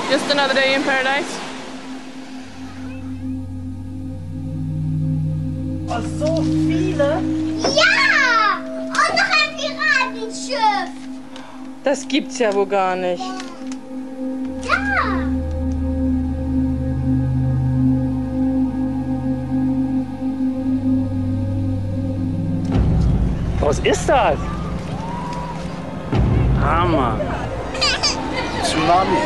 Just another day in paradise. Oh, so viele! Ja! Und noch ein Piratenschiff! Das gibt's ja wohl gar nicht. Ja! Was ist das? Hammer! Tsunami!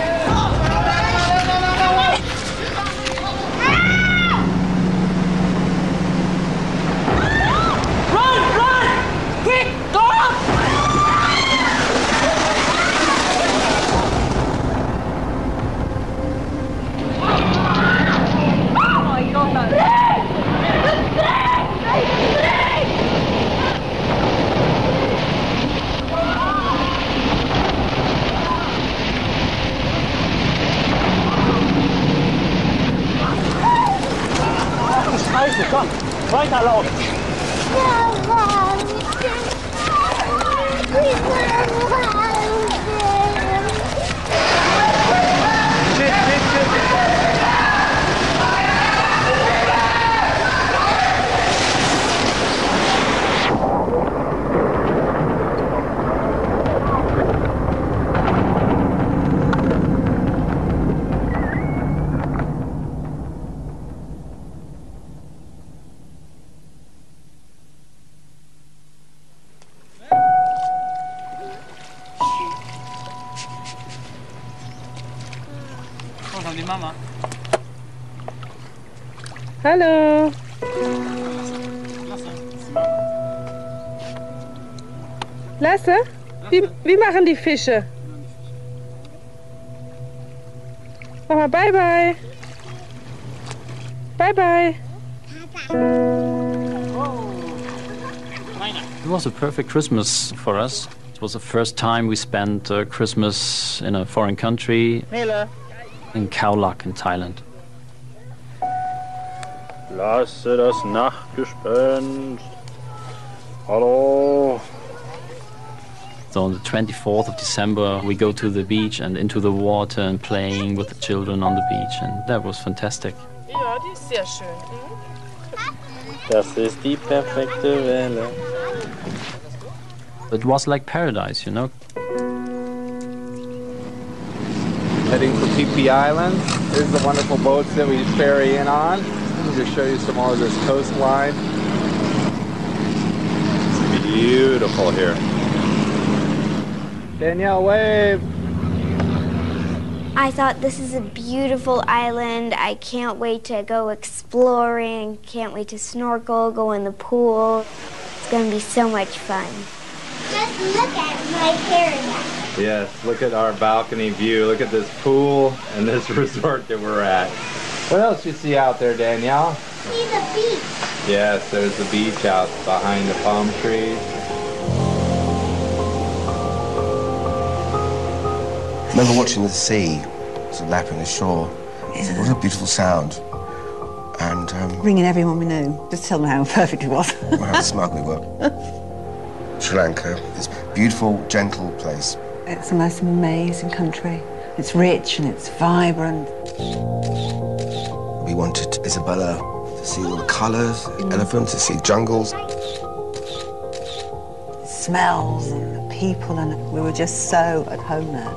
Scheiße, komm, weiterlaufen! Die Mama. Hallo. Lasse? Wie machen die Fische? Mach mal bye bye. Bye bye. It was a perfect Christmas for us. It was the first time we spent Christmas in a foreign country. In Khao Lak in Thailand. Lasse das Nachtgespenst. Hallo. So on the 24th of December we go to the beach and into the water and playing with the children on the beach, and that was fantastic. Ja, die ist sehr schön. Das ist die perfekte Welle. It was like paradise, you know. Heading for PP Island. Here's the wonderful boats that we ferry in on. I'll just show you some more of this coastline. It's beautiful here. Danielle, wave. I thought this is a beautiful island. I can't wait to go exploring. Can't wait to snorkel, go in the pool. It's going to be so much fun. Just look at my paradise. Yes, look at our balcony view. Look at this pool and this resort that we're at. What else you see out there, Danielle? See the beach. Yes, there's the beach out behind the palm trees. I remember watching the sea, sort of lapping the shore. It was a beautiful sound. And ringing everyone we knew, just tell them how perfect it was. how smug we were. Sri Lanka, this beautiful, gentle place. It's the most amazing country. It's rich and it's vibrant. We wanted Isabella to see all the colours, elephants, to see jungles. Smells and the people, and we were just so at home there.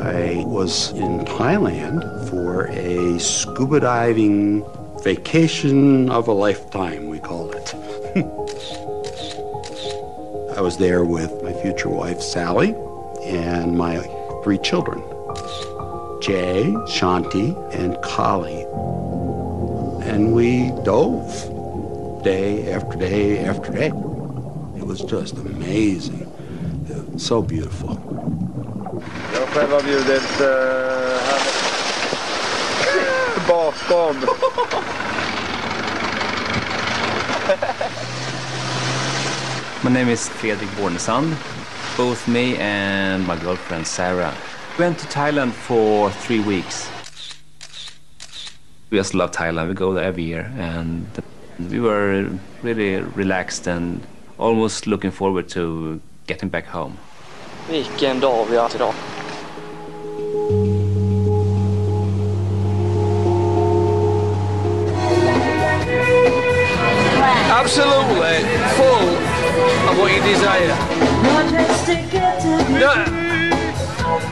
I was in Thailand for a scuba diving vacation of a lifetime, we called it. I was there with my future wife, Sally, and my 3 children, Jay, Shanti, and Kali. And we dove day after day after day. It was just amazing. So beautiful. Jag själv har bjudit bakom. My name is Fredrik Bornesand. Both me and my girlfriend Sarah went to Thailand for 3 weeks. We just love Thailand. We go there every year, and We were really relaxed and almost looking forward to getting back home. Vilken dag vi har haft idag. Absolutely full of what you desire. No,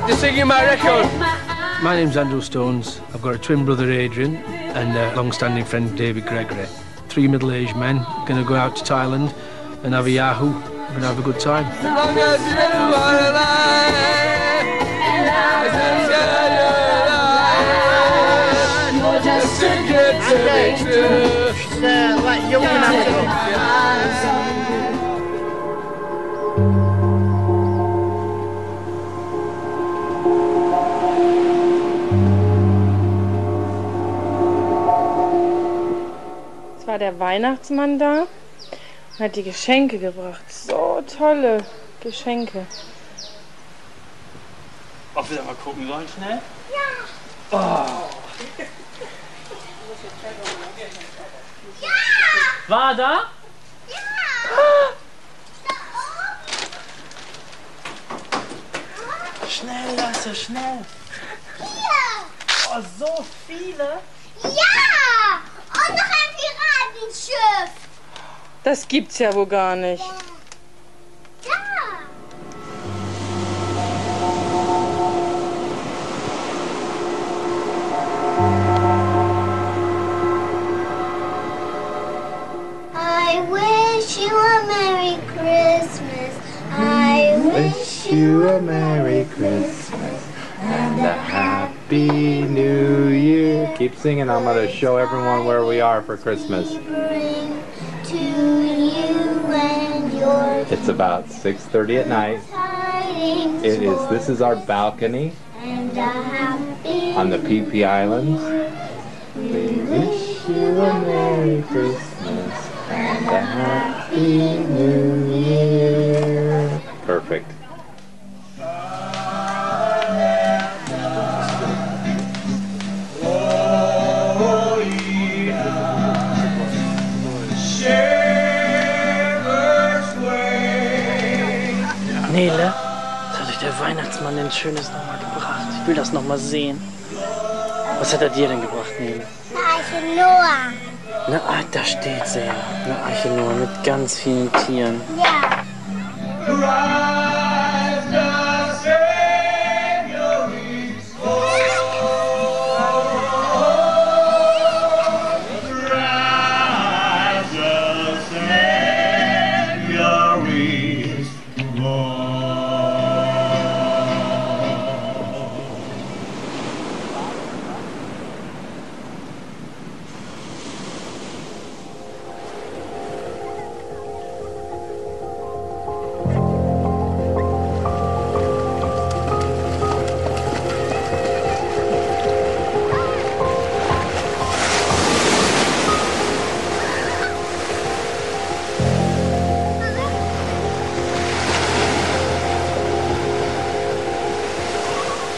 you're singing my record. My name's Andrew Stones. I've got a twin brother Adrian and a long-standing friend David Gregory. 3 middle-aged men going to go out to Thailand and have a yahoo. We're going to have a good time. As long as you are alive, you're just too good to be true. Es war der Weihnachtsmann da und hat die Geschenke gebracht. So tolle Geschenke. Ob wir da mal gucken sollen schnell? Ja! Oh. War er da? Ja! Schnell, Lasse, schnell! Hier! Oh, so viele! Ja! Und noch ein Piratenschiff! Das gibt's ja wohl gar nicht. Ja! I wish you a Merry Christmas. I wish you a Merry Christmas and a Happy New Year. Keep singing. I'm going to show everyone where we are for Christmas. bring to you and yours. It's about 6:30 at night. This is our balcony And a happy on the PP Islands. We wish you a Merry Christmas and a Happy New Year. Perfect. Nele, was hat euch der Weihnachtsmann denn Schönes nochmal gebracht? Ich will das nochmal sehen. Was hat er dir denn gebracht, Nele? Arche Noah. Da steht sie ja. Eine Arche Noah mit ganz vielen Tieren. Ja.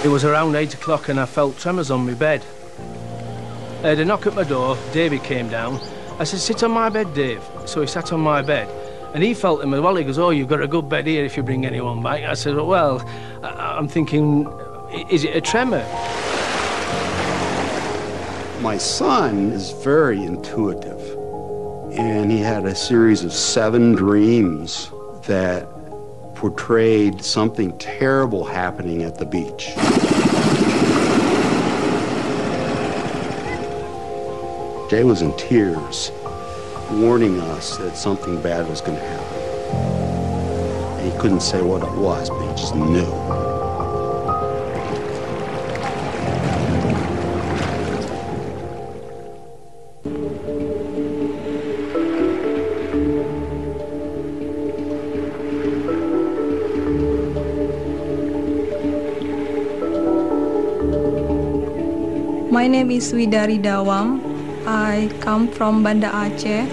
It was around 8 o'clock and I felt tremors on my bed. I had a knock at my door. David came down. I said, sit on my bed, Dave. So he sat on my bed. And he felt him as well. He goes, oh, you've got a good bed here if you bring anyone back. I said, well, I'm thinking, is it a tremor? My son is very intuitive, and he had a series of 7 dreams that portrayed something terrible happening at the beach. Jay was in tears, warning us that something bad was going to happen. And he couldn't say what it was, but he just knew. My name is Widari Dawam. I come from Banda Aceh.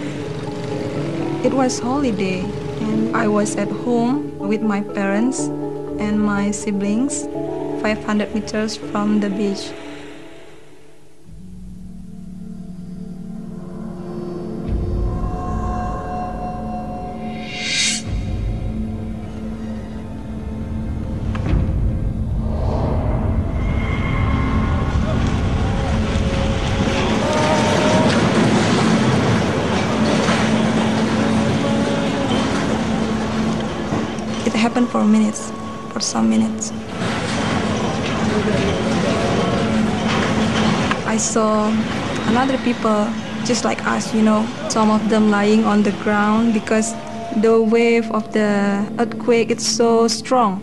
It was holiday and I was at home with my parents and my siblings, 500 meters from the beach. happened for minutes, for some minutes. I saw another people just like us, you know, some of them lying on the ground because the wave of the earthquake is so strong.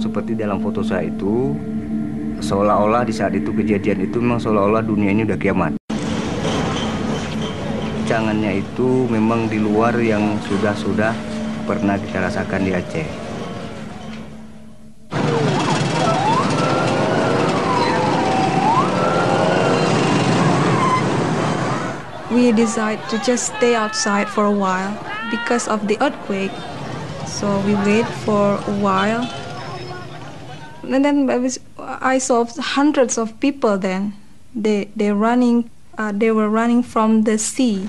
Seperti dalam foto saya itu, seolah-olah di saat itu kejadian itu memang seolah-olah dunia ini udah kiamat. Guncangannya itu memang di luar yang sudah pernah kita rasakan di Aceh. We decided to just stay outside for a while because of the earthquake. So we wait for a while. And then I saw hundreds of people then. They were running from the sea.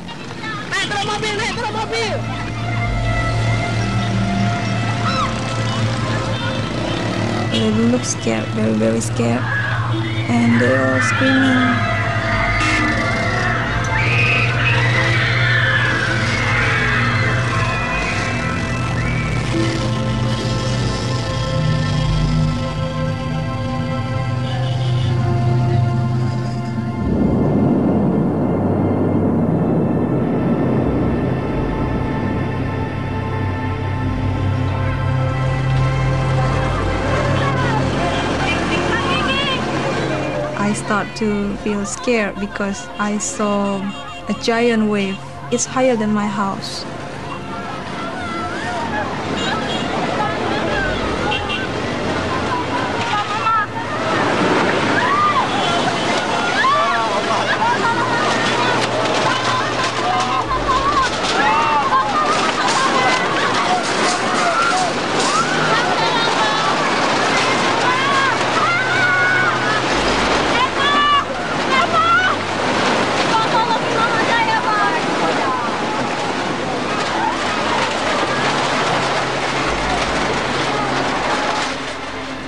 They look scared, very, very scared. And they are screaming. I start to feel scared because I saw a giant wave. It's higher than my house.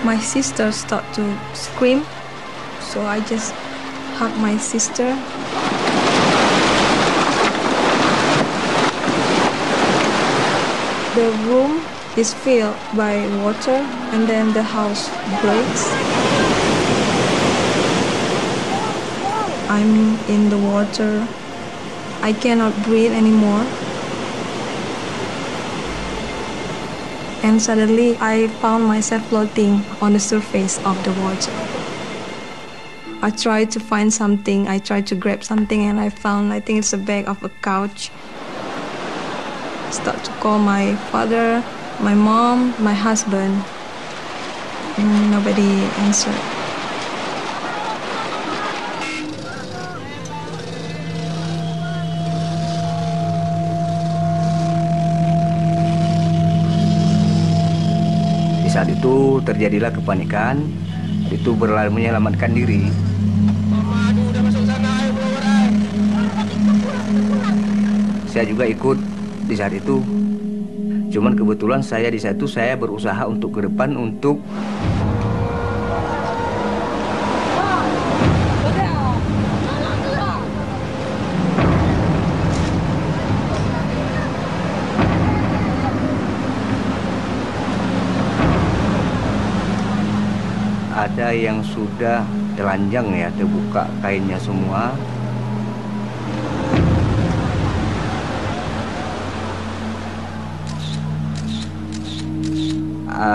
My sister started to scream, so I just hugged my sister. The room is filled by water, and then the house breaks. I'm in the water. I cannot breathe anymore. And suddenly I found myself floating on the surface of the water. I tried to find something, I tried to grab something, and I think it's a back of a couch. I start to call my father, my mom, my husband. Nobody answered. Saat itu terjadilah kepanikan, itu berlari menyelamatkan diri. Saya juga ikut di saat itu. Cuman kebetulan saya di saat itu saya berusaha untuk ke depan untuk ada yang sudah telanjang ya, terbuka kainnya semua.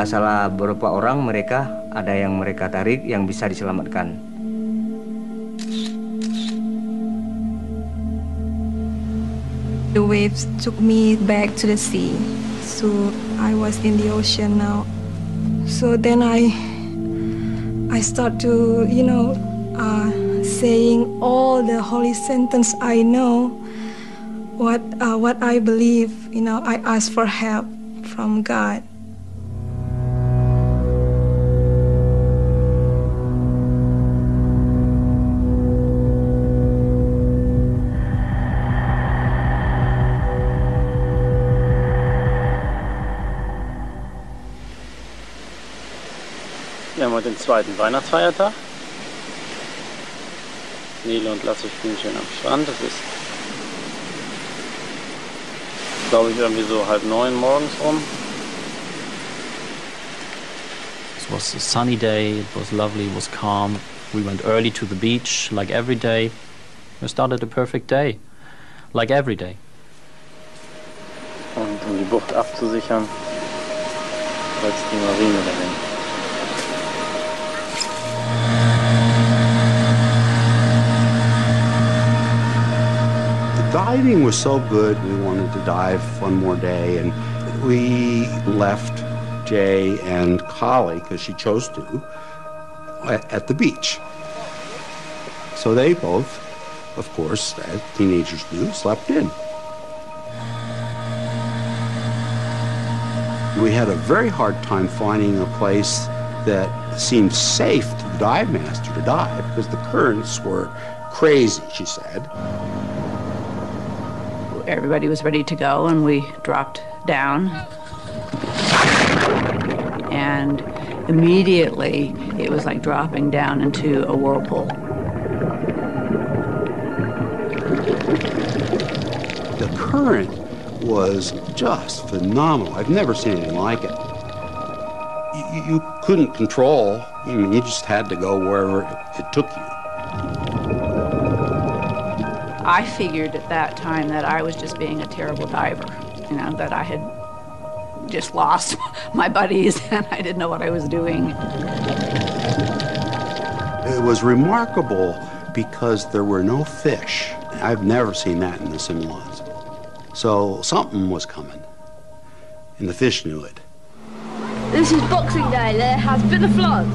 Salah beberapa orang mereka ada yang mereka tarik yang bisa diselamatkan. The waves took me back to the sea, so I was in the ocean now. So then I start to, saying all the holy sentence I know, what I believe. I ask for help from God. Wir haben heute den zweiten Weihnachtsfeiertag. Nele und Lasse spielen schön am Strand. Das ist, glaube ich, irgendwie so 8:30 morgens rum. It was a sunny day, it was lovely, it was calm. We went early to the beach, like every day. We started a perfect day, like every day. Und um die Bucht abzusichern, weil es die Marine dahin. The diving was so good, we wanted to dive one more day, and we left Jay and Kali, because she chose to, at the beach. So they both, of course, as teenagers do, slept in. We had a very hard time finding a place that seemed safe to the dive master to dive, because the currents were crazy, she said. Everybody was ready to go, and we dropped down. And immediately, it was like dropping down into a whirlpool. The current was just phenomenal. I've never seen anything like it. You couldn't control. I mean, you just had to go wherever it took you. I figured at that time that I was just being a terrible diver, you know, that I had just lost my buddies and I didn't know what I was doing. It was remarkable because there were no fish. I've never seen that in the Similans. So something was coming, and the fish knew it. This is Boxing Day. There has been a flood.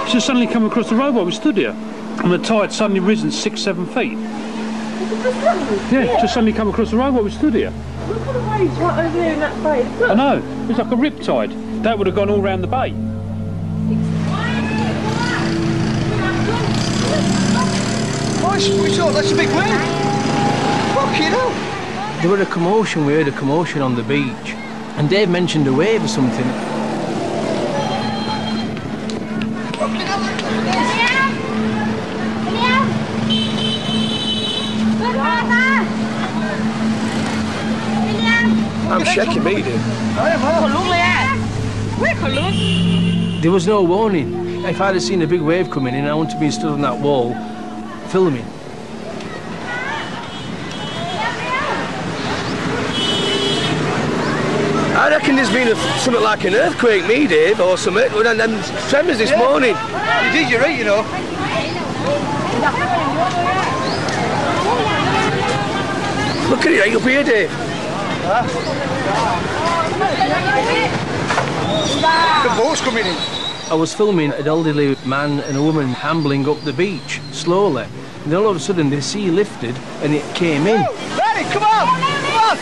Just suddenly come across the road while we stood here, and the tide suddenly risen 6-7 feet. Yeah, just suddenly come across the road while we stood here. Look at the waves right over there in that bay. Look. I know, it's like a rip tide. That would have gone all round the bay. We thought that's a big wave. Fucking hell. There was a commotion, we heard a commotion on the beach, and Dave mentioned a wave or something. I'm shaking me, dude. There was no warning. If I'd have seen a big wave coming in, I wouldn't have been stood on that wall filming. I reckon there's been something like an earthquake, me, Dave, or something, and then tremors this morning. You did, you're right, you know. Look at it right up here, Dave. The boat's coming in. I was filming an elderly man and a woman ambling up the beach, slowly. And then all of a sudden the sea lifted and it came in. Ready, come on! Come on!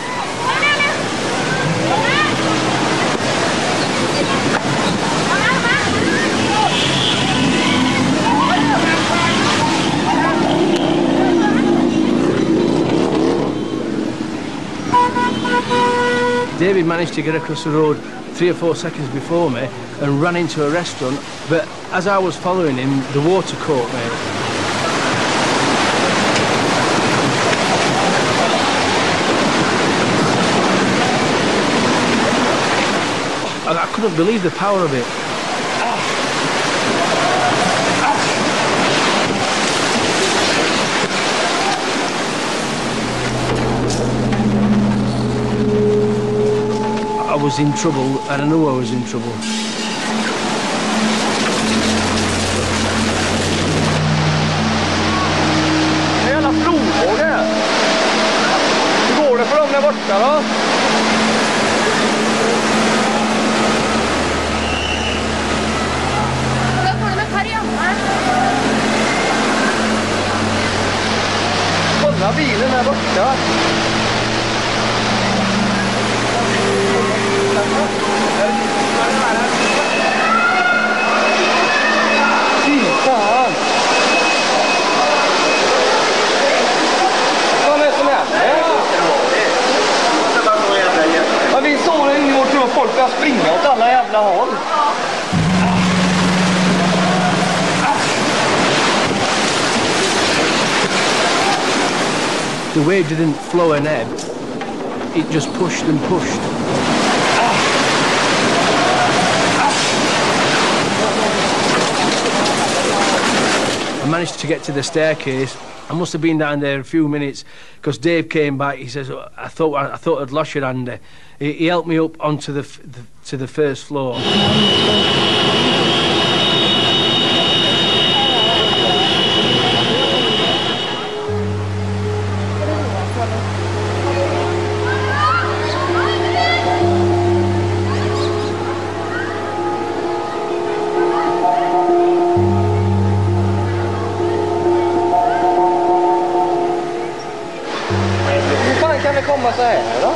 David managed to get across the road 3 or 4 seconds before me and ran into a restaurant, but as I was following him, the water caught me. I couldn't believe the power of it. I was in trouble, and I knew I was in trouble. Det är alla flodvåg här. Hur går det för dem där borta då? Kolla bilen här borta. Fy fan! Vad är det som händer? The wave didn't flow and ebb, it just pushed and pushed. I managed to get to the staircase. I must have been down there a few minutes because Dave came back. He says, I thought I'd lost your hand. He helped me up onto the first floor. Komma så här då?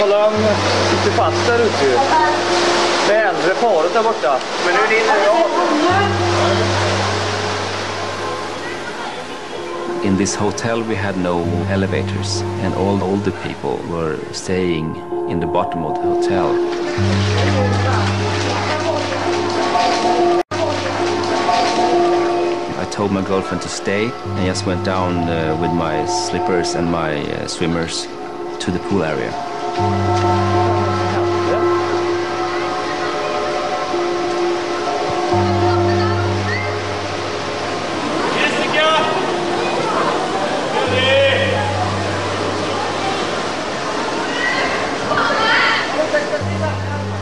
Kolla, de sitter fast där ute ju. Det äldre paret där borta. Men nu rinner det av. In this hotel we had no elevators, and all the older people were staying in the bottom of the hotel. I told my girlfriend to stay and just went down with my slippers and my swimmers to the pool area.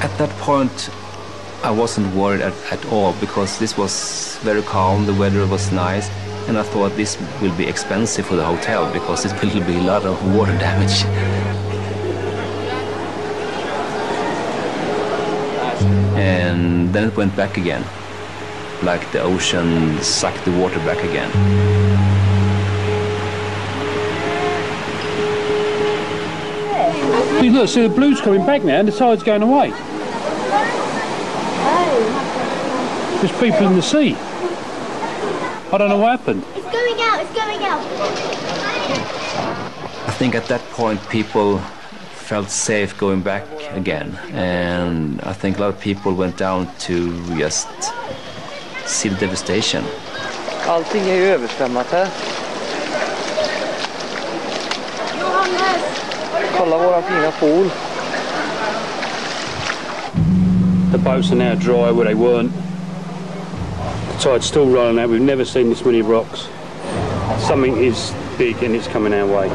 At that point, I wasn't worried at all because this was very calm, the weather was nice, and I thought this will be expensive for the hotel because it will be a lot of water damage. And then it went back again, like the ocean sucked the water back again. Look, see the blue's coming back now and the tide's going away. There's people in the sea. I don't know what happened. It's going out, it's going out. I think at that point people felt safe going back again, and I think a lot of people went down to just see the devastation. Allting är ju översvämmat här. Kolla våra fina pool. The boats are now dry where they weren't. The tide's still rolling out. We've never seen this many rocks. Something is big and it's coming our way.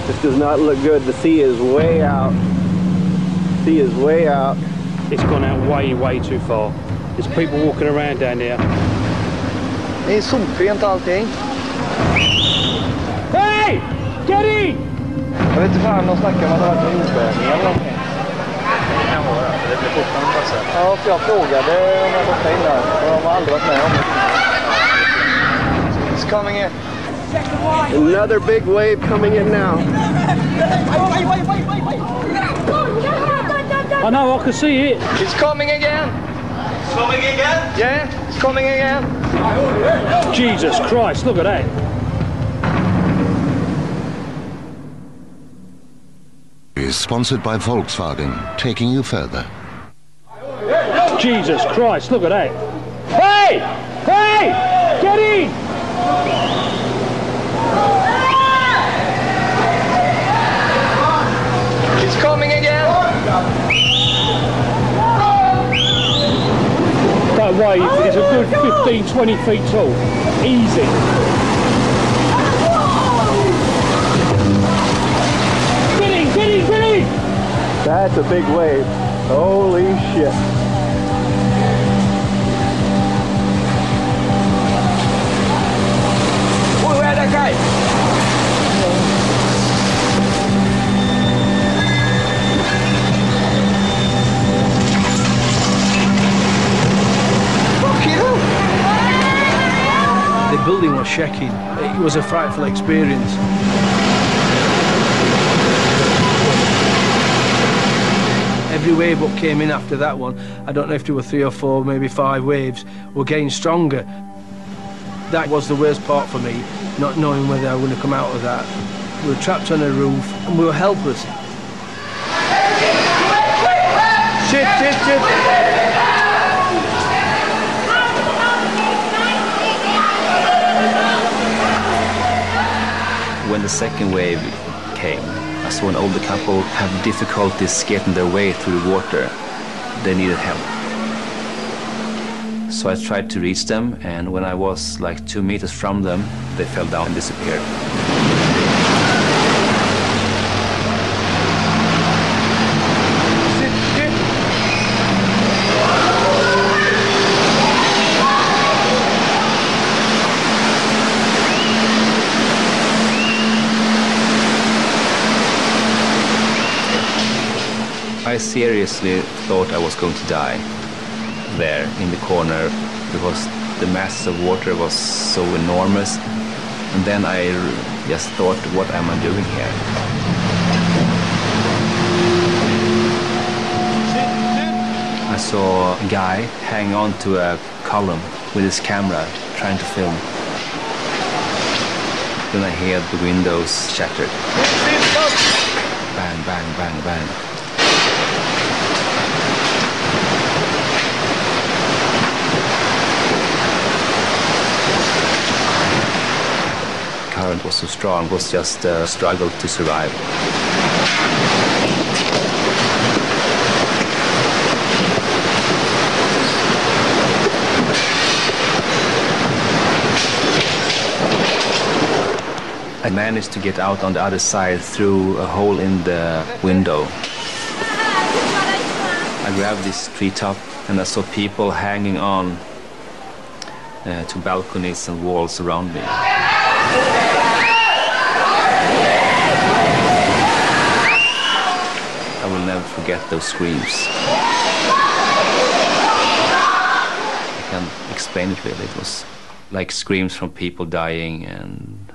This does not look good. The sea is way out. The sea is way out. It's gone out way, way too far. There's people walking around down there. Det är solfent allting. Hey! Get in! Jag vet inte fan, de snackar om att det har varit en jordbävning eller någonting. Det kan vara, för det blir fortfarande bara så. Ja, för jag frågade om jag var in där. Och de har aldrig varit med om det. It's coming in. Another big wave coming in now. I know, I can see it. It's coming again. It's coming again? Yeah, it's coming again. Jesus Christ, look at that. Is sponsored by Volkswagen, taking you further. Jesus Christ, look at that. Hey! Hey! Get in! It's coming again. That wave is a good 15-20 feet tall. Easy. That's a big wave. Holy shit. Oj, vad är det, Kaj? The building was shaking. It was a frightful experience. Every wave up came in after that one. I don't know if there were 3 or 4, maybe 5 waves, were getting stronger. That was the worst part for me, not knowing whether I was going to come out of that. We were trapped on a roof and we were helpless. Shit, shit, shit. the second wave came, I saw an older couple have difficulties getting their way through the water. They needed help. So I tried to reach them, and when I was like 2 meters from them, they fell down and disappeared. I seriously thought I was going to die there in the corner because the mass of water was so enormous. And then I just thought, what am I doing here? I saw a guy hang on to a column with his camera trying to film. Then I heard the windows shattered. Bang, bang, bang, bang. The current was so strong, it was just a struggle to survive. I managed to get out on the other side through a hole in the window. I grabbed this treetop and I saw people hanging on to balconies and walls around me. I will never forget those screams. I can't explain it really. It was like screams from people dying and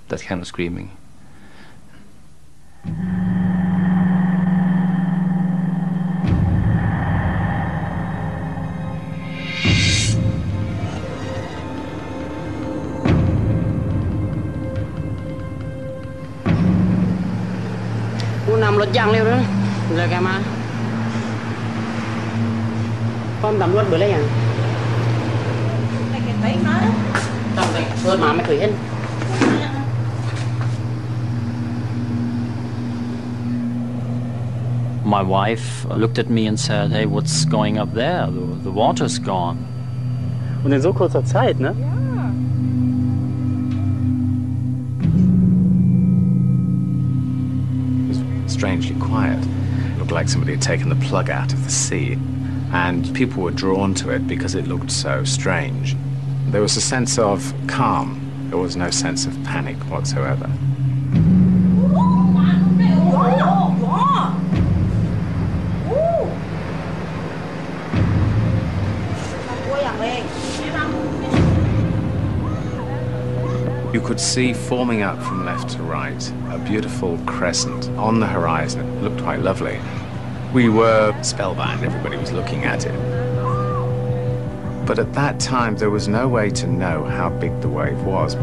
that kind of screaming. Nằm lột giang liêu đó, rồi cái mà, con tầm luôn bữa lấy à? Cái đấy mà, tầm đấy, bữa mà mày khởi hết. My wife looked at me and said, "Hey, what's going up there? The water's gone." Und in so kurzer Zeit, ne? Strangely quiet. It looked like somebody had taken the plug out of the sea, and people were drawn to it because it looked so strange. There was a sense of calm. There was no sense of panic whatsoever. You could see forming up from left to right a beautiful crescent on the horizon. It looked quite lovely. We were spellbound, everybody was looking at it. But at that time, there was no way to know how big the wave was.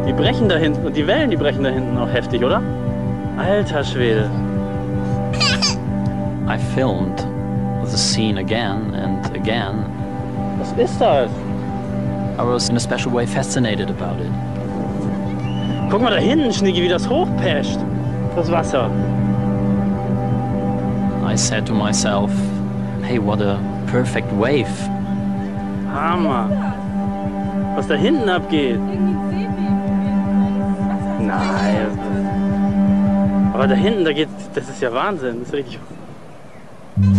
Die brechen da hinten und die Wellen, die brechen da hinten auch heftig, oder? Alter Schwede. I filmed the scene again and again. Was ist das? I was in a special way fascinated about it. Guck mal da hinten, Schnicki, wie das hochpescht. Das Wasser. I said to myself, hey, what a perfect wave. Hammer. Was da hinten abgeht. Nein. Aber da hinten, da geht, das ist ja Wahnsinn. Das ist richtig.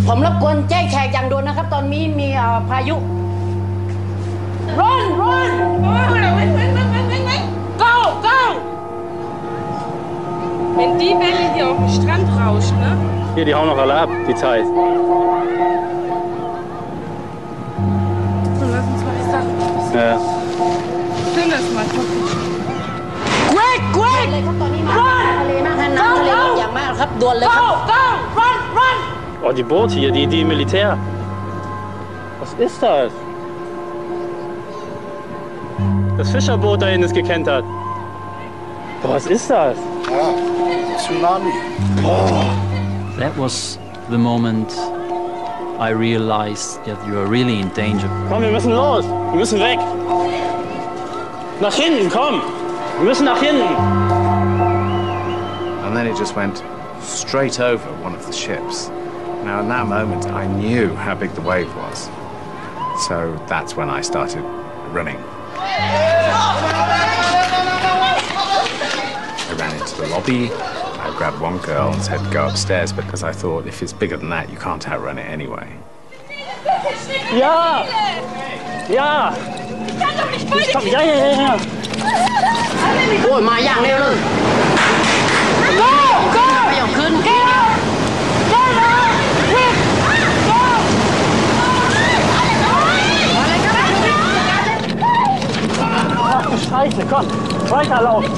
ผมรบกวนแจ้งแขกอย่างด่วนนะครับตอนนี้มีพายุ Run run Go go Wenn die Welle hier auf den Strand rauscht, ne? Hier, die hauen noch alle ab, die Zeit. So, lass uns mal die Sachen. Ja. Film das mal, gucken. Quick quick Run Go go Run run Oh, die Boote hier, die Militär. Was ist das? Das Fischerboot da hinten ist gekentert. Boah, was ist das? Ah, Tsunami. Boah. That was the moment I realized that you are really in danger. Komm, wir müssen los. Wir müssen weg. Nach hinten, komm. Wir müssen nach hinten. And then it just went straight over one of the ships. Now, in that moment, I knew how big the wave was. So that's when I started running. I ran into the lobby. I grabbed one girl and said, go upstairs, because I thought if it's bigger than that, you can't outrun it anyway. Ja! Ja! Komm, ja, ja, ja, ja. โอ้ยมาอย่างเร็วเลย Go! Go! ไม่ยอมขึ้น Scheiße, komm, weiterlaufen.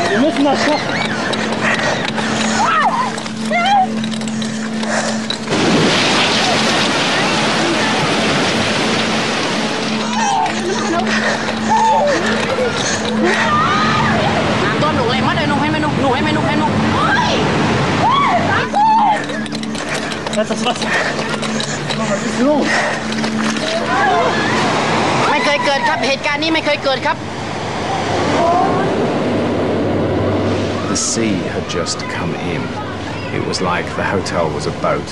Wir müssen das schaffen. Das ist das Wasser. Was ist los? ไม่เคยเกิดครับเหตุการณ์นี้ไม่เคยเกิดครับ The sea had just come in. It was like the hotel was a boat,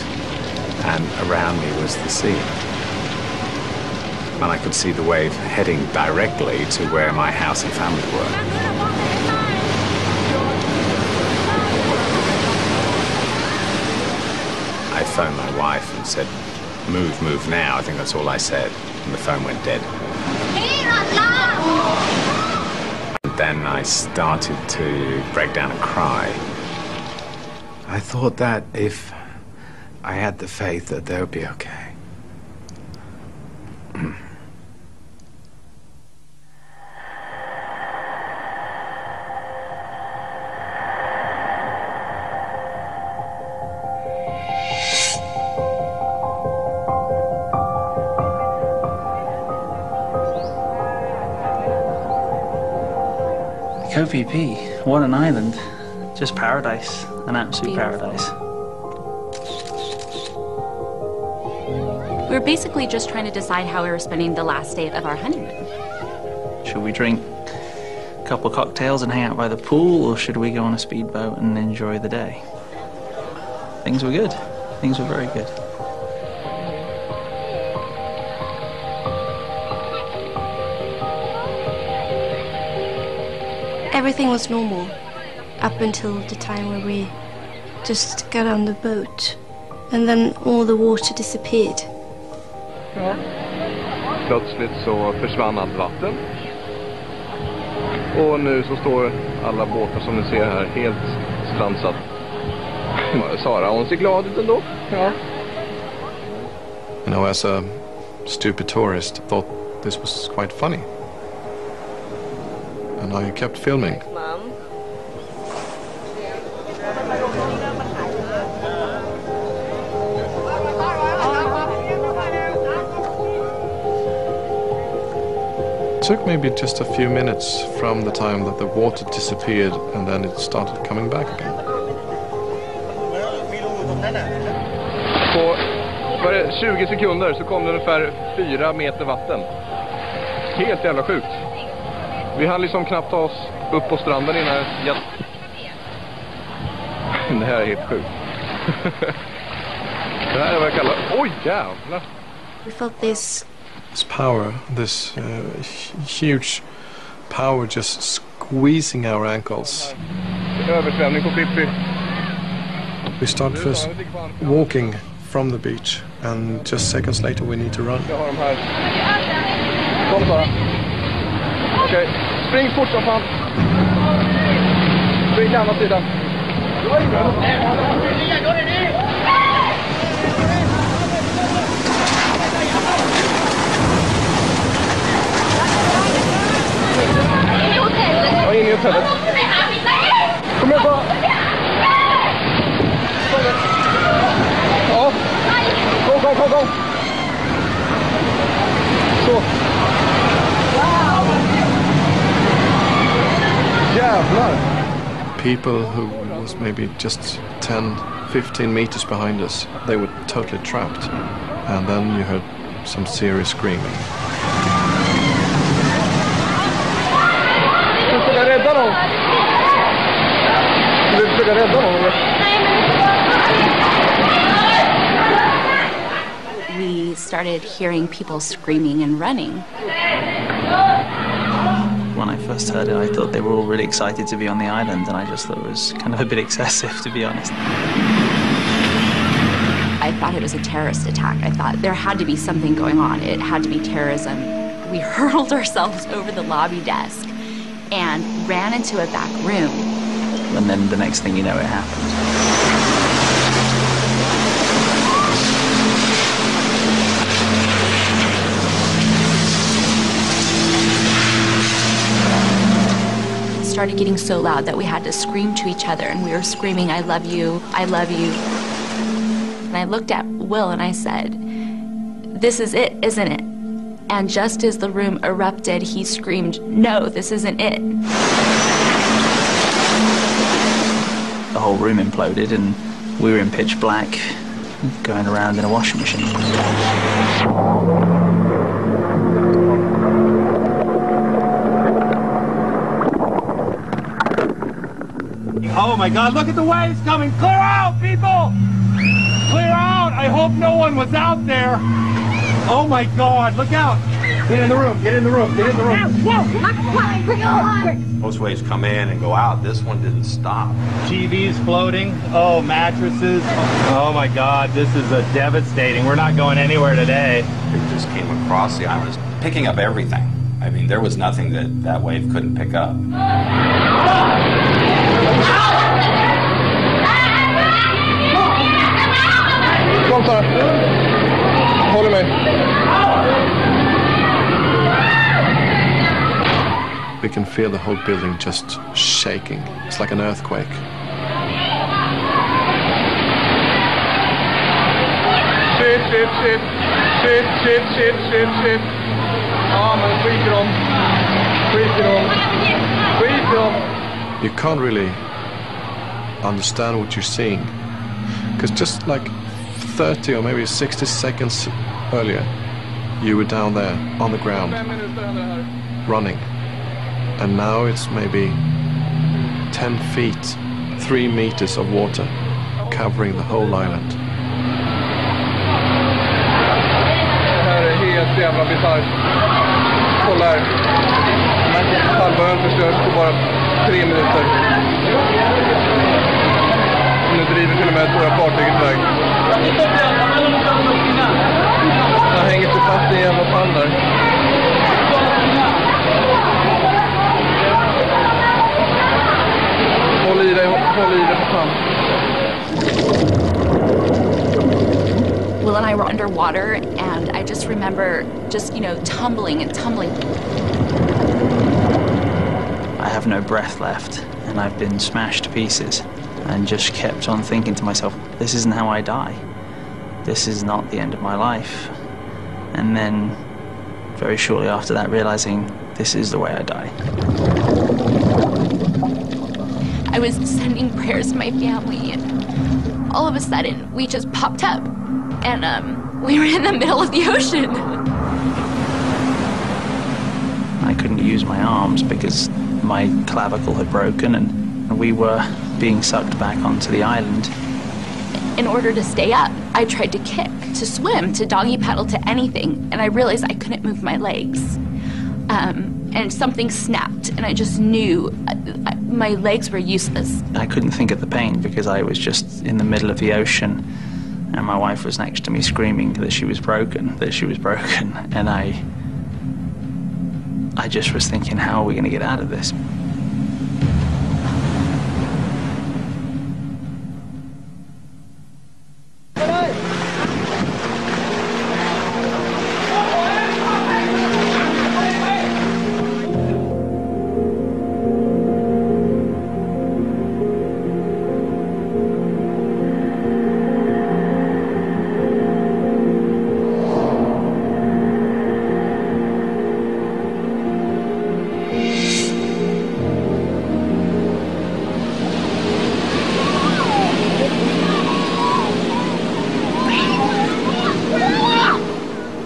and around me was the sea. And I could see the wave heading directly to where my house and family were. I phoned my wife and said, move, move now. I think that's all I said. And the phone went dead. And then I started to break down and cry. I thought that if I had the faith that they would be okay. KPP, what an island. Just paradise, an absolute paradise. We were basically just trying to decide how we were spending the last day of our honeymoon. Should we drink a couple of cocktails and hang out by the pool, or should we go on a speedboat and enjoy the day? Things were good. Things were very good. Everything was normal up until the time where we just got on the boat, and then all the water disappeared. Ja. Plötsligt så försvann allt vatten. Och nu så står alla båtar som ni ser här helt strandsatt. Sara, hon ser glad ut ändå. Ja. You know, as a stupid tourist, I thought this was quite funny. And I kept filming. It took maybe just a few minutes from the time that the water disappeared and then it started coming back again. På var 20 sekunder så kom det ungefär 4 meter vatten. Helt jävla sjukt. Vi hann liksom knappt ta oss upp på stranden innan det här är helt sjukt. Det här är vad jag kallar... Oj, jävlar! We felt this power, this huge power just squeezing our ankles. Översvämning på Pippi. We start first walking from the beach and just seconds later we need to run. Jag har de här. Kom Sara. Okej, spring fort som fan. Spring till andra sidan. Ja, in i hotellet. Kom igen Sara. Ja. Gå. Så. people who was maybe just 10, 15 meters behind us, they were totally trapped. And then you heard some serious screaming. We started hearing people screaming and running. When I first heard it, I thought they were all really excited to be on the island, and I just thought it was kind of a bit excessive, to be honest. I thought it was a terrorist attack. I thought there had to be something going on. It had to be terrorism. We hurled ourselves over the lobby desk and ran into a back room. And then the next thing you know, it happened. Started getting so loud that we had to scream to each other, and we were screaming, "I love you, I love you." And I looked at Will and I said, "This is it, isn't it?" And just as the room erupted, he screamed, "No, this isn't it." The whole room imploded, and we were in pitch black, going around in a washing machine. Oh my God, look at the waves coming! Clear out, people! Clear out! I hope no one was out there! Oh my God, look out! Get in the room, get in the room, get in the room! Most waves come in and go out. This one didn't stop. TVs floating. Oh, mattresses. Oh my God, this is devastating. We're not going anywhere today. It just came across the island, picking up everything. I mean, there was nothing that wave couldn't pick up. Kom Sara. Håller mig. We can feel the whole building just shaking. It's like an earthquake. Shit, shit, shit. Shit, shit, shit, shit, shit. Ja, men skit i dem. Skit i dem. Skit i dem. You can't really understand what you're seeing. Because just like 30 or maybe 60 seconds earlier, you were down there on the ground, running. And now it's maybe 10 feet, 3 meters of water covering the whole island. Det här är helt jävla bisarrt. Kolla här. Halvön förstörts på bara 3 minuter. Nu driver till och med stora fartyget iväg. Han hänger sig fast i en jävla pall där. Håll i dig för fan. Will and I were underwater, and I just remember just, tumbling and tumbling. I have no breath left, and I've been smashed to pieces, and just kept on thinking to myself, this isn't how I die. This is not the end of my life. And then, very shortly after that, realizing this is the way I die. I was sending prayers to my family, and all of a sudden, we just popped up, and we were in the middle of the ocean. I couldn't use my arms because my clavicle had broken, and we were being sucked back onto the island. In order to stay up, I tried to kick, to swim, to doggy paddle, to anything, and I realized I couldn't move my legs. And something snapped, and I just knew my legs were useless. I couldn't think of the pain because I was just in the middle of the ocean, and my wife was next to me screaming that she was broken, and I just was thinking, how are we going to get out of this?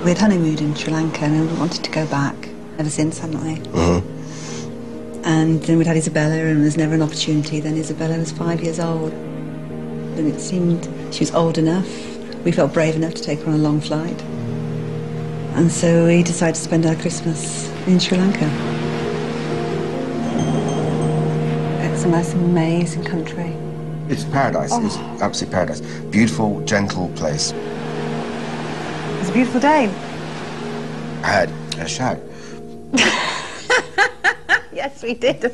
We'd honeymooned in Sri Lanka and we wanted to go back ever since, hadn't we? And then we'd had Isabella and there was never an opportunity. Then Isabella was 5 years old. And it seemed she was old enough. We felt brave enough to take her on a long flight. And so we decided to spend our Christmas in Sri Lanka. It's the most amazing country. It's paradise. Oh. It's absolute paradise. Beautiful, gentle place. It was a beautiful day. I had a shower. Yes, we did.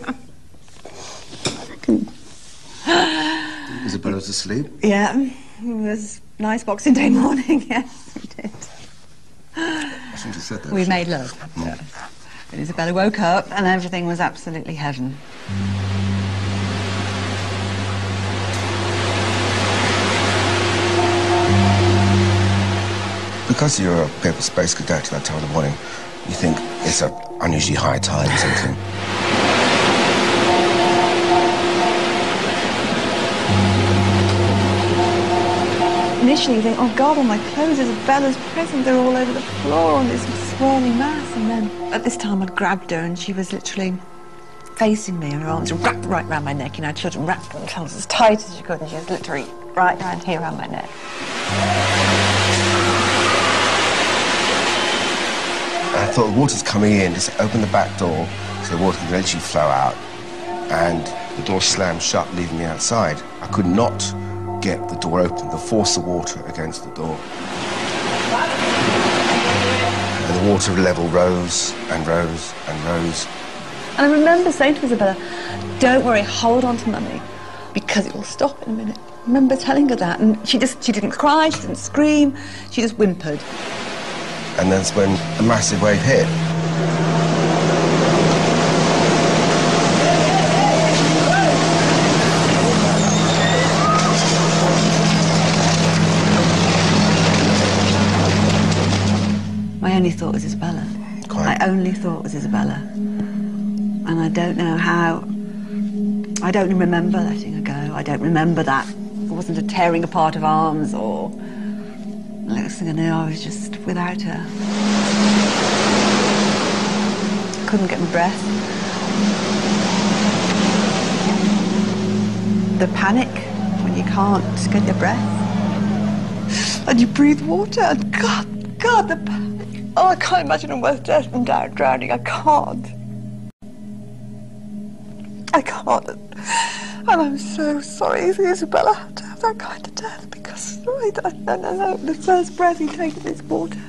Isabella was asleep? Yeah, it was a nice Boxing Day morning, yes, we did. I shouldn't have said that. We made love. And Isabella woke up and everything was absolutely heaven. Because you're a paper space cadet at that time of the morning, you think it's an unusually high tide or something. Initially you think, oh God, all my clothes, Isabella's present, they're all over the floor on this swirling mass. And then at this time I'd grabbed her and she was literally facing me and her arms wrapped right around my neck. You know, I tried to wrap themselves as tight as she could and she was literally right around here around my neck. I thought the water's coming in, just open the back door so the water can eventually flow out. And the door slammed shut, leaving me outside. I could not get the door open, the force of water against the door. And the water level rose and rose and rose. And I remember saying to Isabella, don't worry, hold on to Mummy, because it will stop in a minute. I remember telling her that, and she didn't cry, she didn't scream, she just whimpered. And that's when a massive wave hit. My only thought was Isabella. My only thought was Isabella. And I don't know how. I don't remember letting her go. I don't remember that. It wasn't a tearing apart of arms or. The next thing I knew, I was just without her. Couldn't get my breath. The panic when you can't get your breath. And you breathe water, and God, the panic. Oh, I can't imagine I'm worth death and drowning. I can't. And I'm so sorry Isabella had to have that kind of death because no, the first breath you take in this water.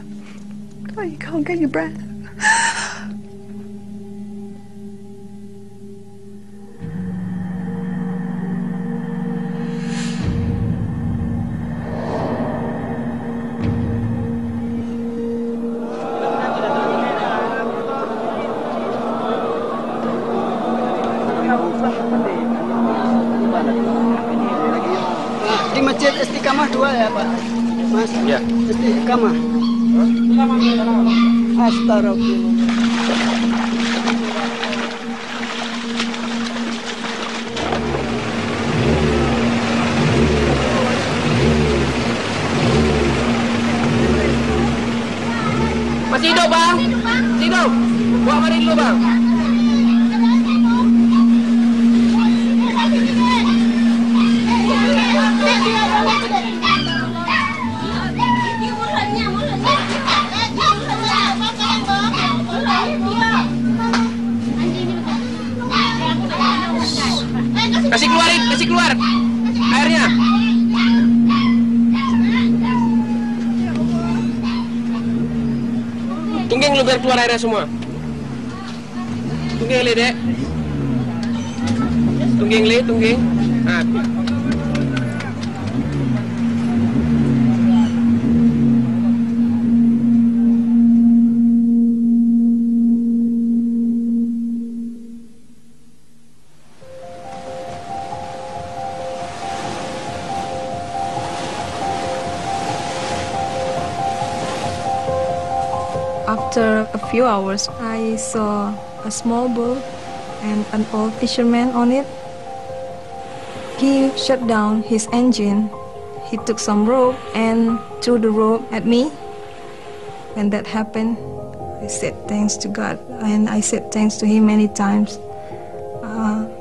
Oh, you can't get your breath. Istiqamah 2 ya Pak? Mas? Ya. Istiqamah. Astagfirullah. Masih hidup Bang? Hidup? Buat mari dulu Bang. Kasih keluar airnya. Tunggeng lu biar keluar airnya semua. Tunggeng le dek. Tunggeng le, tunggeng. Nah. After a few hours, I saw a small boat and an old fisherman on it. He shut down his engine. He took some rope and threw the rope at me. When that happened, I said thanks to God, and I said thanks to Him many times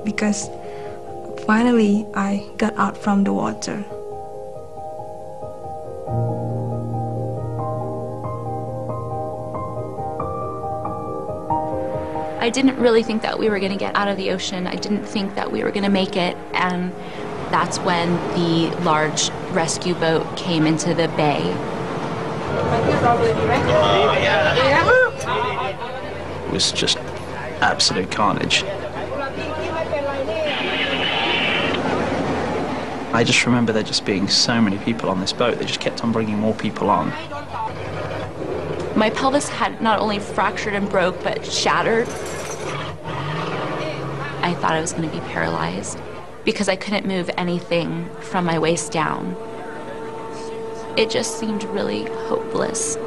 because finally I got out from the water. I didn't really think that we were going to get out of the ocean. I didn't think that we were going to make it, and that's when the large rescue boat came into the bay. It was just absolute carnage. I just remember there just being so many people on this boat. They just kept on bringing more people on. My pelvis had not only fractured and broke, but shattered. I thought I was going to be paralyzed because I couldn't move anything from my waist down. It just seemed really hopeless.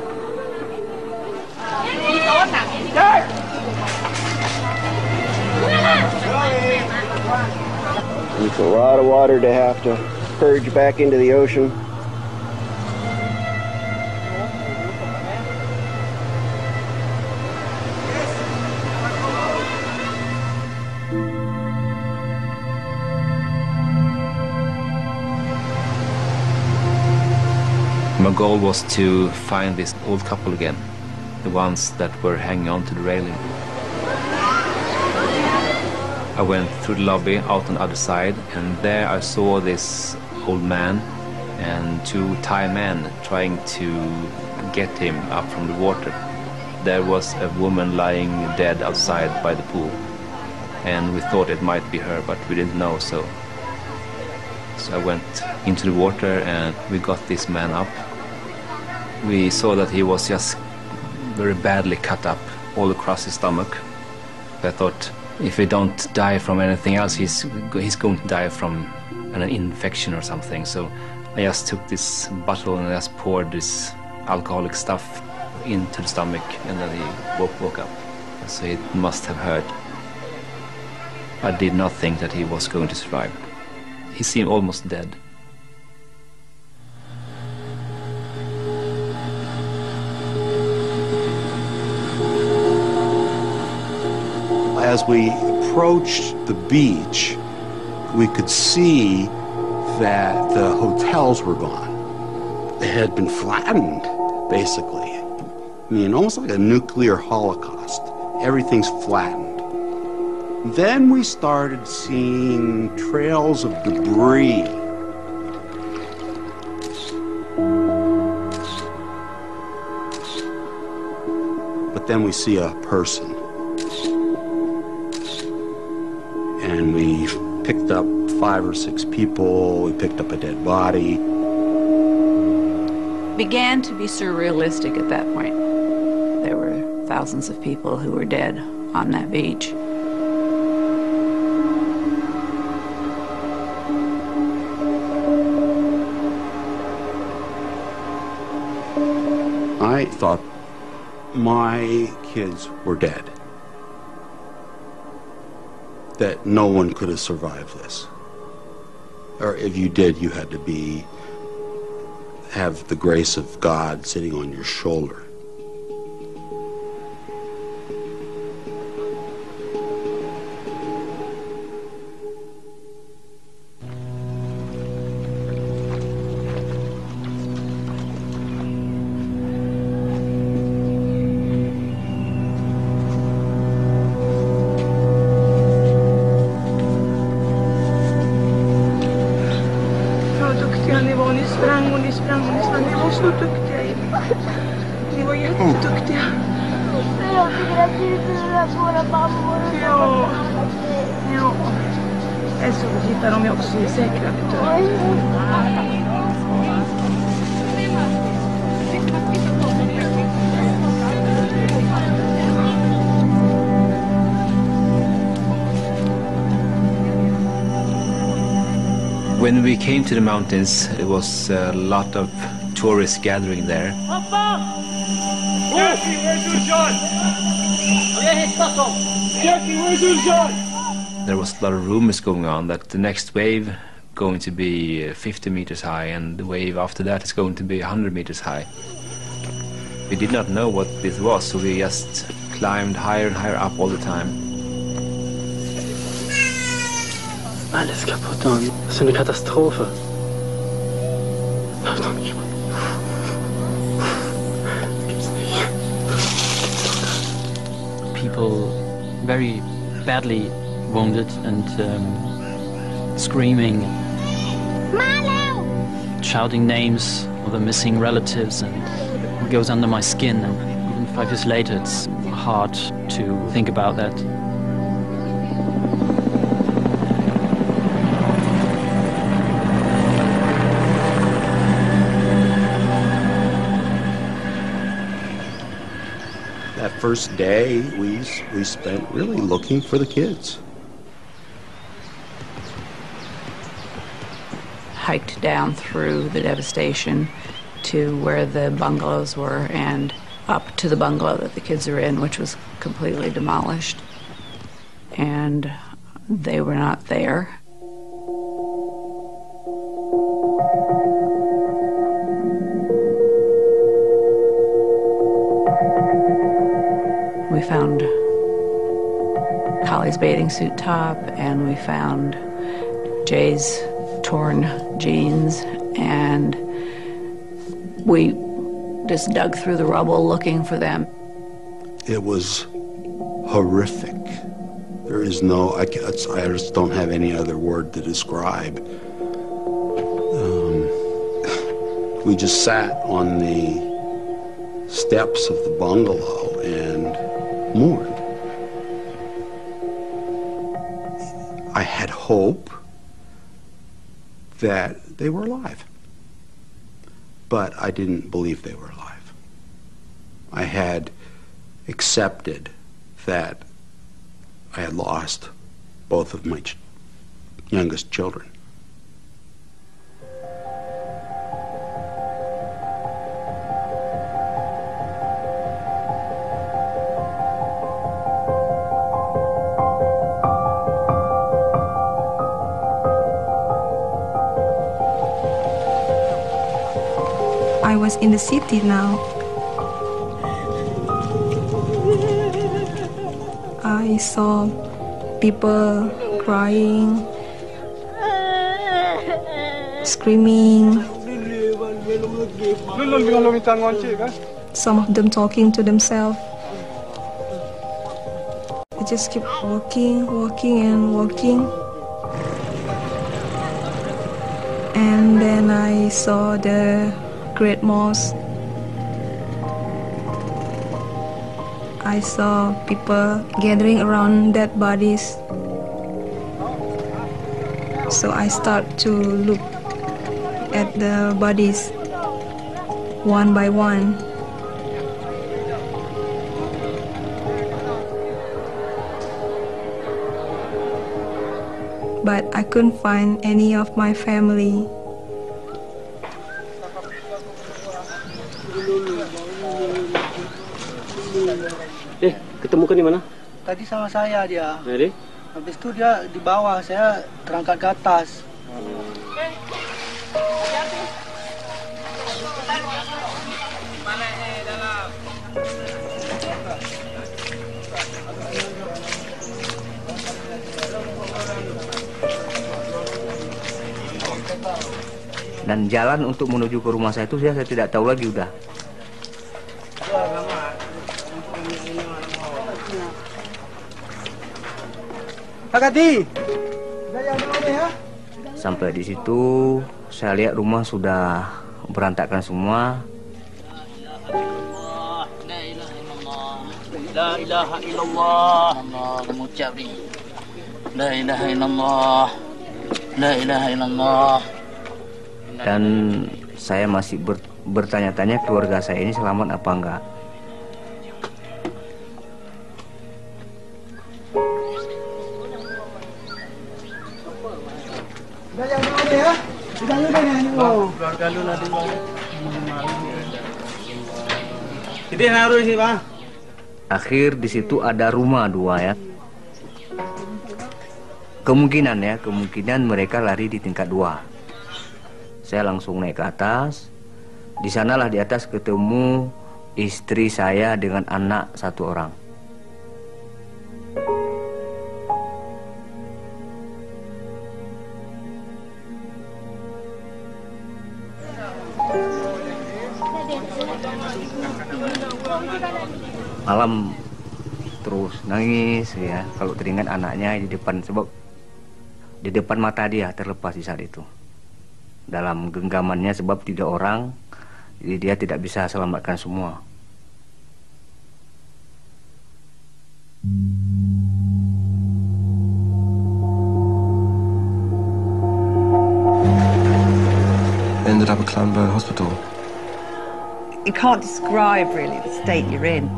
It's a lot of water to have to purge back into the ocean. My goal was to find this old couple again, the ones that were hanging on to the railing. I went through the lobby out on the other side, and there I saw this old man and two Thai men trying to get him up from the water. There was a woman lying dead outside by the pool, and we thought it might be her, but we didn't know, so I went into the water and we got this man up. We saw that he was just very badly cut up all across his stomach. I thought, if he don't die from anything else, he's going to die from an infection or something. So I just took this bottle and I just poured this alcoholic stuff into the stomach, and then he woke up. So it must have hurt. I did not think that he was going to survive. He seemed almost dead. As we approached the beach, we could see that the hotels were gone. They had been flattened, basically. I mean, almost like a nuclear holocaust. Everything's flattened. Then we started seeing trails of debris. But then we see a person. And we picked up 5 or 6 people, we picked up a dead body. It began to be surrealistic at that point. There were thousands of people who were dead on that beach. I thought my kids were dead. That no one could have survived this. Or if you did, you had to have the grace of God sitting on your shoulder. When we came to the mountains, it was a lot of tourists gathering there. There was a lot of rumors going on that the next wave going to be 50 meters high, and the wave after that is going to be 100 meters high. We did not know what this was, so we just climbed higher and higher up all the time. Alles kaputt, Mann. Das ist eine Katastrophe. Läuft doch nicht, Mann. People very badly wounded and screaming, shouting names of the missing relatives, and it goes under my skin. And even 5 years later, it's hard to think about that. That first day, we spent really looking for the kids. Hiked down through the devastation to where the bungalows were and up to the bungalow that the kids are in, which was completely demolished. And they were not there. We found Kali's bathing suit top, and we found Jay's torn jeans, and we just dug through the rubble looking for them. It was horrific. There is no, I just don't have any other word to describe. We just sat on the steps of the bungalow and mourned. I had hope that they were alive, but I didn't believe they were alive. I had accepted that I had lost both of my youngest children. I was in the city now. I saw people crying, screaming, some of them talking to themselves. I just kept walking and walking. And then I saw the Great Mosque. I saw people gathering around dead bodies. So I start to look at the bodies one by one. But I couldn't find any of my family. Ketemukan di mana? Tadi sama saya dia. Jadi? Habis itu dia di bawah, saya terangkat ke atas. Dan jalan untuk menuju ke rumah saya itu saya tidak tahu lagi udah. Sampai di situ saya lihat rumah sudah berantakan semua. La ilaha illallah. Allah mengucap ni. La ilaha illallah. La ilaha illallah. Dan saya masih bertanya-tanya keluarga saya ini selamat apa enggak. Akhir di situ ada rumah dua ya. Kemungkinan mereka lari di tingkat 2. Saya langsung naik ke atas. Di sanalah di atas ketemu istri saya dengan anak 1 orang. Malam terus nangis ya kalau teringat anaknya di depan, sebab di depan mata dia terlepas di saat itu. Dalam genggamannya sebab tidak orang, jadi dia tidak bisa selamatkan semua. Ended up at Clanburn Hospital. You can't describe really the state you're in.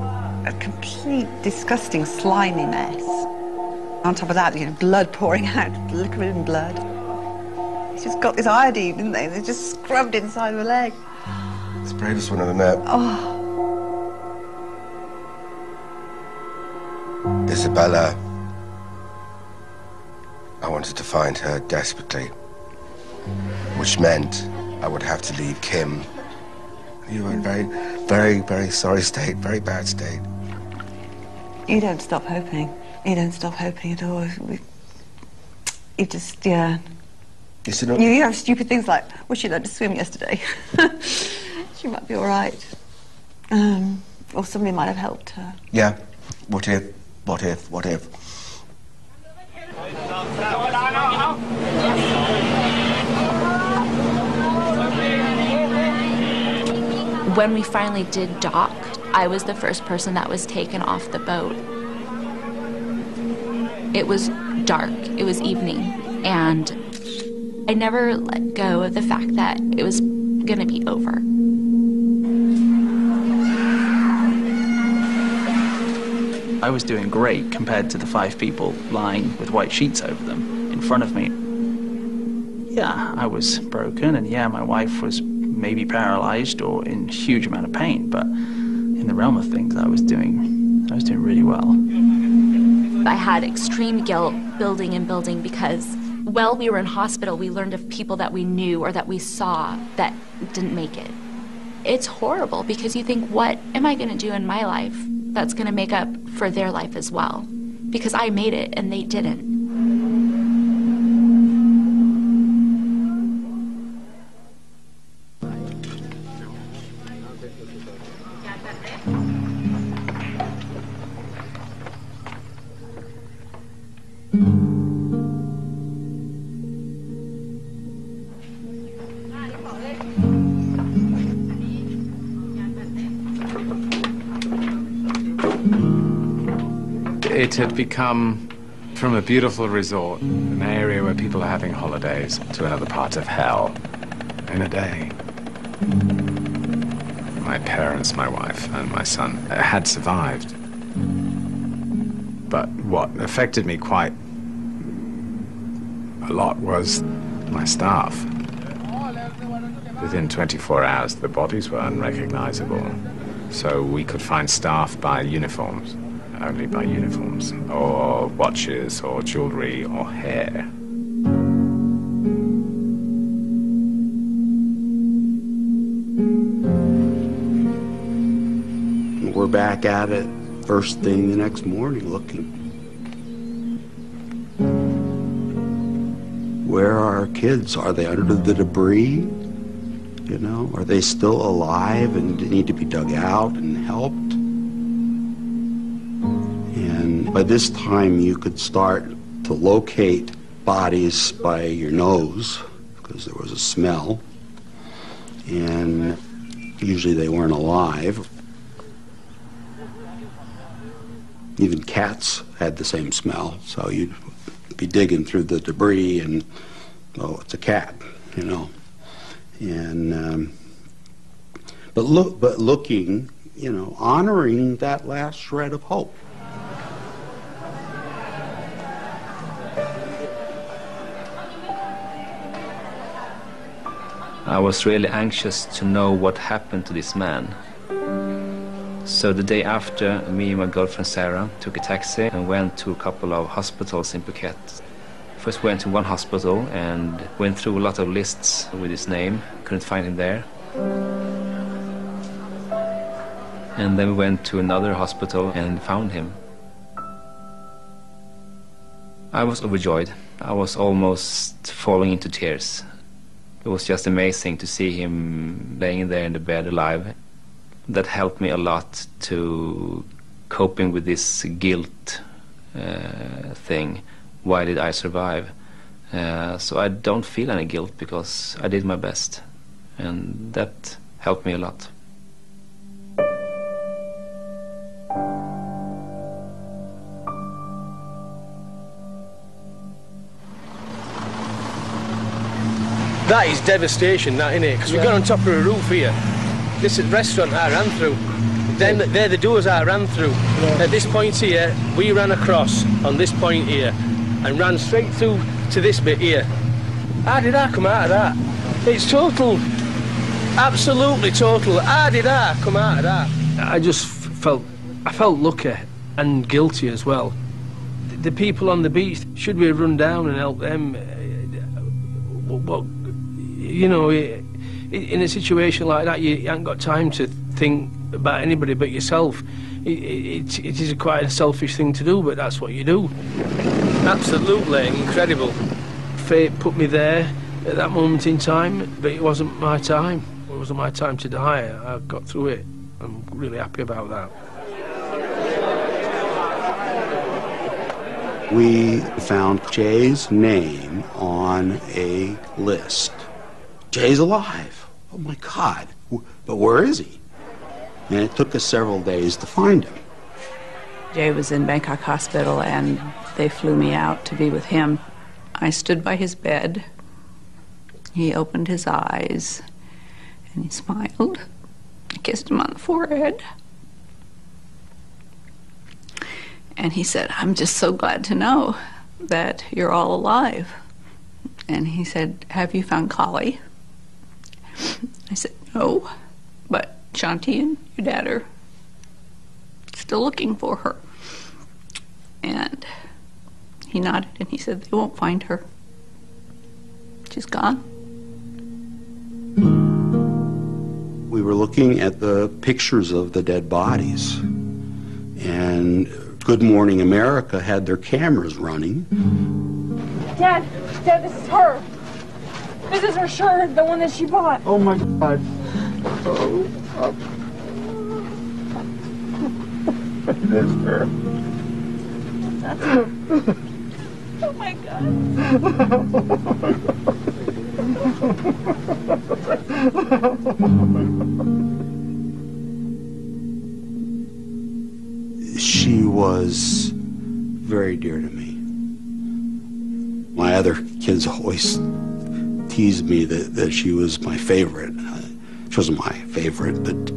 A complete, disgusting, slimy mess. On top of that, you know, blood pouring out, liquid and blood. He's just got this iodine, didn't they? They just scrubbed inside of the leg. It's the bravest one I've met. Oh. Isabella. I wanted to find her desperately, which meant I would have to leave Kim. You were in very, very, very sorry state, very bad state. You don't stop hoping. You don't stop hoping at all. You just, yeah. You have stupid things like, wish she learned to swim yesterday. She might be all right. Or somebody might have helped her. Yeah. What if? What if? What if? When we finally did dock, I was the first person that was taken off the boat. It was dark, it was evening, and I never let go of the fact that it was gonna be over. I was doing great compared to the 5 people lying with white sheets over them in front of me. Yeah, I was broken, and yeah, my wife was maybe paralyzed or in huge amount of pain, but in the realm of things, I was doing really well. I had extreme guilt building and building because while we were in hospital, we learned of people that we knew or that we saw that didn't make it. It's horrible because you think, what am I going to do in my life that's going to make up for their life as well? Because I made it and they didn't. It had become, from a beautiful resort, an area where people are having holidays, to another part of hell in a day. My parents, my wife, and my son had survived. But what affected me quite a lot was my staff. Within 24 hours, the bodies were unrecognizable. So we could find staff by uniforms. Only by uniforms, or watches, or jewelry, or hair. We're back at it first thing the next morning looking. Where are our kids? Are they under the debris? You know, are they still alive and need to be dug out and helped? And by this time, you could start to locate bodies by your nose, because there was a smell. And usually they weren't alive. Even cats had the same smell, so you'd be digging through the debris and, oh, it's a cat, you know. And, but looking, you know, honoring that last shred of hope. I was really anxious to know what happened to this man. So the day after, me and my girlfriend Sarah took a taxi and went to a couple of hospitals in Phuket. First went to one hospital and went through a lot of lists with his name. Couldn't find him there. And then we went to another hospital and found him. I was overjoyed. I was almost falling into tears. It was just amazing to see him laying there in the bed alive. That helped me a lot to coping with this guilt thing. Why did I survive? So I don't feel any guilt because I did my best, and that helped me a lot. That is devastation, that, innit? Because we got on top of a roof here. This is the restaurant I ran through. Then they're the doors I ran through. At this point here, we ran across on this point here and ran straight through to this bit here. How did I come out of that? It's total, absolutely total. How did I come out of that? I just felt lucky and guilty as well. The people on the beach, should we have run down and helped them? But you know, in a situation like that, you haven't got time to think about anybody but yourself. It is quite a selfish thing to do, but that's what you do. Absolutely incredible. Fate put me there at that moment in time, but it wasn't my time. It wasn't my time to die. I got through it. I'm really happy about that. We found Jay's name on a list. Jay's alive. Oh my God. But where is he? And it took us several days to find him. Jay was in Bangkok Hospital and they flew me out to be with him. I stood by his bed. He opened his eyes and he smiled. I kissed him on the forehead. And he said, "I'm just so glad to know that you're all alive." And he said, "Have you found Kali?" I said, "No, but Shanti and your dad are still looking for her." And he nodded and he said, "They won't find her. She's gone." We were looking at the pictures of the dead bodies, and Good Morning America had their cameras running. Dad, this is her. This is her shirt, the one that she bought. Oh my God. Oh, that's her. Oh my God. She was very dear to me. My other kids always teased me that she was my favorite. She wasn't my favorite, but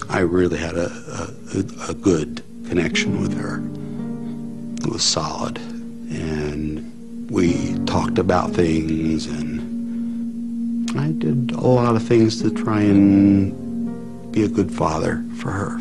I really had a good connection with her. It was solid, and we talked about things, and I did a lot of things to try and be a good father for her.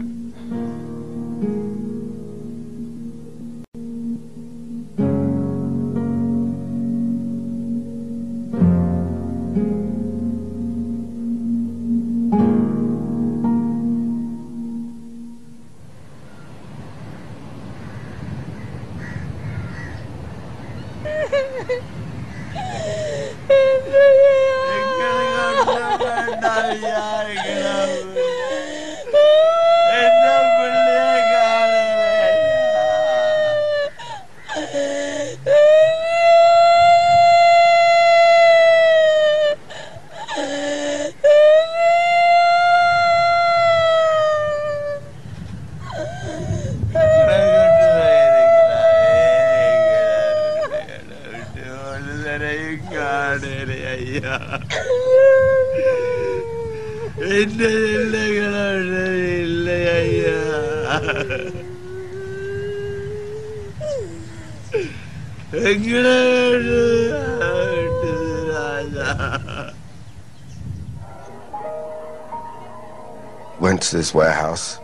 Went to this warehouse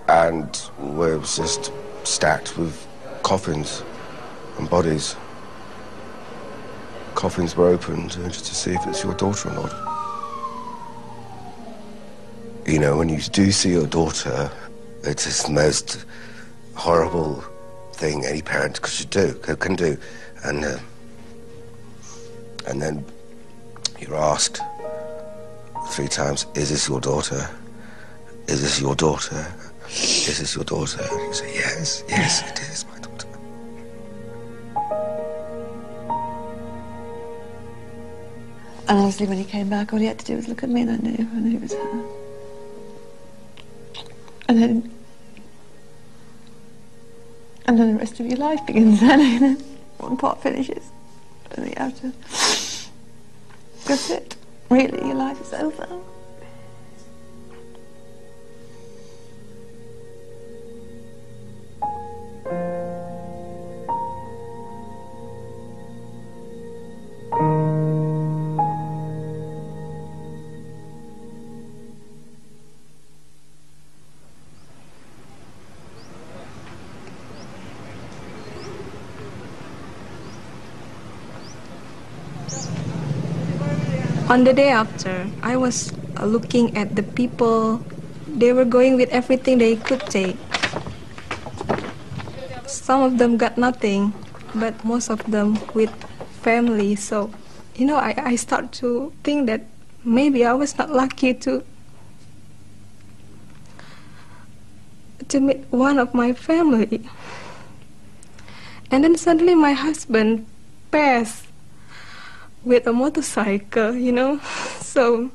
and where it was just stacked with coffins and bodies. Coffins were opened just to see if it's your daughter or not. You know, when you do see your daughter, it's just the most horrible thing any parent can do. And then you're asked 3 times, is this your daughter? Is this your daughter? Is this your daughter? And you say, yes, yes, it is my daughter. And honestly, when he came back, all he had to do was look at me, and I knew it was her. And then the rest of your life begins then, and then one part finishes, and you have to, that's it. Really, your life is over. On the day after, I was looking at the people. They were going with everything they could take. Some of them got nothing, but most of them with family. So, you know, I start to think that maybe I was not lucky to meet one of my family. And then suddenly my husband passed with a motorcycle, you know. So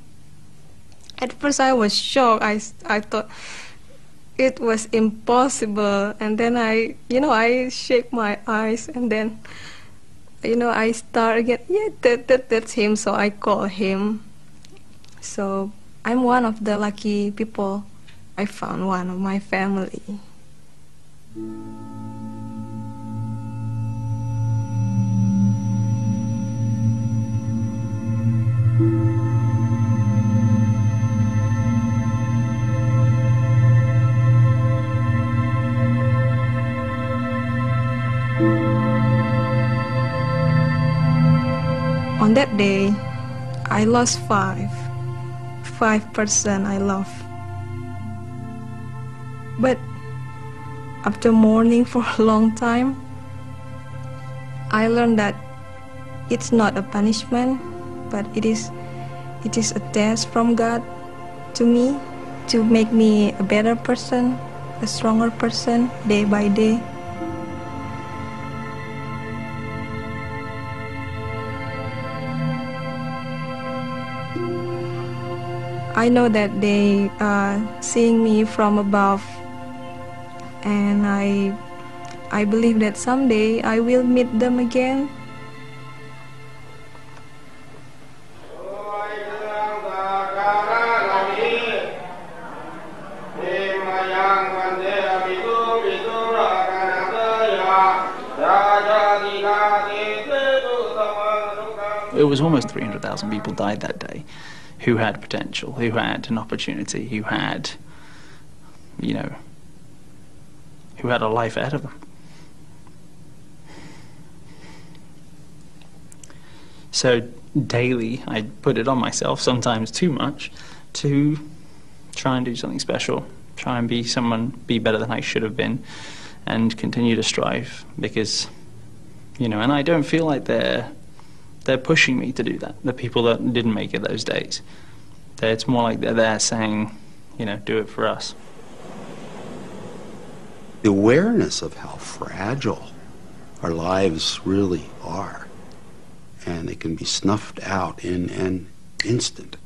at first I was shocked. I thought it was impossible, and then I shake my eyes, and then I start again, yeah, that's him. So I call him. So I'm one of the lucky people. I found one of my family. On that day, I lost 5% I love. But after mourning for a long time, I learned that it's not a punishment, but it is a test from God to me to make me a better person, a stronger person day by day. I know that they are seeing me from above, and I believe that someday I will meet them again. It was almost 300,000 people died that day who had potential, who had an opportunity, who had, who had a life ahead of them. So daily I put it on myself, sometimes too much, to try and do something special, try and be better than I should have been, and continue to strive, because, and I don't feel like they're pushing me to do that, the people that didn't make it those days. It's more like they're there saying, do it for us. The awareness of how fragile our lives really are, and they can be snuffed out in an instant.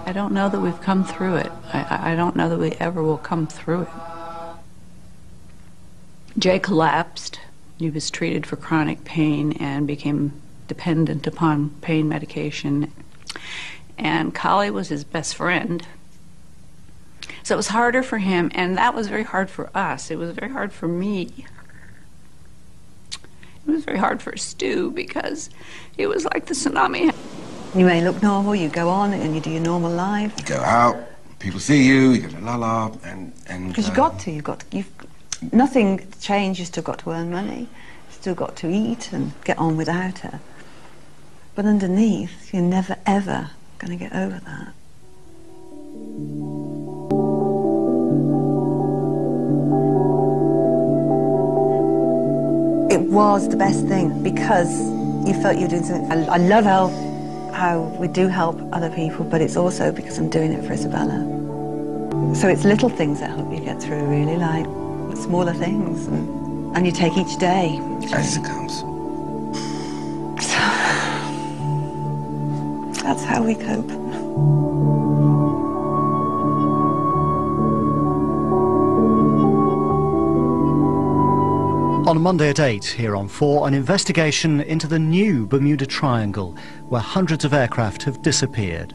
I don't know that we've come through it. I don't know that we ever will come through it. Jay collapsed. He was treated for chronic pain and became dependent upon pain medication. And Khali was his best friend. So it was harder for him, and that was very hard for us. It was very hard for me. It was very hard for Stu, because it was like the tsunami. You may look normal, you go on and you do your normal life. You go out, people see you, you go la la, and because you've nothing changed. You still got to earn money, you still got to eat and get on without her. But underneath, you're never ever going to get over that. It was the best thing because you felt you were doing something. I love how we do help other people, but it's also because I'm doing it for Isabella. So it's little things that help you get through, really, like smaller things, and you take each day. As it comes. So that's how we cope. On Monday at 8, here on 4, an investigation into the new Bermuda Triangle, where hundreds of aircraft have disappeared.